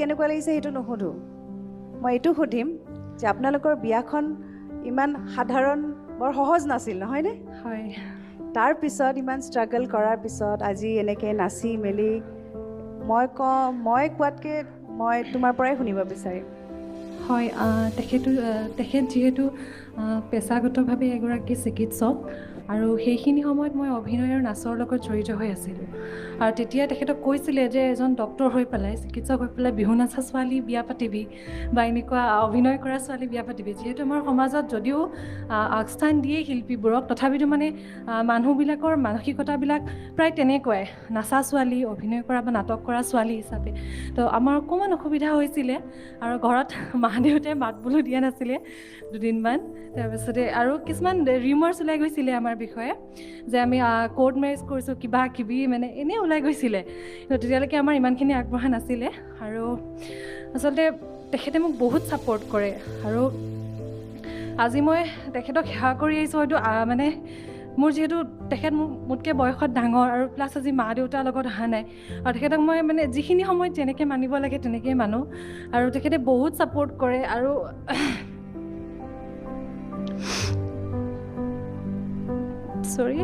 কেনেকুৱা লাগিছে সেইটো নুসুধোঁ, মই এইটো সুধিম যে আপোনালোকৰ বিয়াখন ইমান সাধাৰণ বৰ সহজ নাছিল নহয়নে? হয়। তাৰপিছত ইমান ষ্ট্ৰাগল কৰাৰ পিছত আজি এনেকৈ নাচি মেলি মই কোৱাতকৈ মই তোমাৰ পৰাই শুনিব বিচাৰিম। হয়, তেখেত যিহেতু পেছাগতভাৱে এগৰাকী চিকিৎসক আৰু সেইখিনি সময়ত মই অভিনয় আৰু নাচৰ লগত জড়িত হৈ আছিলোঁ। আৰু তেতিয়া তেখেতক কৈছিলে যে এজন ডক্তৰ হৈ পেলাই, চিকিৎসক হৈ পেলাই বিহু নাচা ছোৱালী বিয়া পাতিবি বা এনেকুৱা অভিনয় কৰা ছোৱালী বিয়া পাতিবি। যিহেতু আমাৰ সমাজত যদিও আগস্থান দিয়ে শিল্পীবোৰক, তথাপিতো মানে মানুহবিলাকৰ মানসিকতাবিলাক প্ৰায় তেনেকুৱাই, নাচা ছোৱালী, অভিনয় কৰা বা নাটক কৰা ছোৱালী হিচাপে। তো আমাৰ অকণমান অসুবিধা হৈছিলে আৰু ঘৰত মা দেউতাই মাত বোলো দিয়া নাছিলে দুদিনমান। তাৰপিছতে আৰু কিছুমান ৰিমাৰ্ছ ওলাই গৈছিলে আমাৰ বিষয়ে যে আমি কোৰ্ট মেৰেজ কৰিছোঁ, কিবা কিবি মানে এনেই ওলাই গৈছিলে। তো তেতিয়ালৈকে আমাৰ ইমানখিনি আগবঢ়া নাছিলে আৰু আচলতে তেখেতে মোক বহুত ছাপৰ্ট কৰে। আৰু আজি মই তেখেতক সেৱা কৰি আহিছোঁ। হয়তো মানে মোৰ যিহেতু তেখেত মোতকৈ বয়সত ডাঙৰ আৰু প্লাছ আজি মা দেউতাৰ লগত অহা নাই, আৰু তেখেতক মই মানে যিখিনি সময়ত যেনেকৈ মানিব লাগে তেনেকৈয়ে মানো। আৰু তেখেতে বহুত ছাপৰ্ট কৰে। আৰু চৰি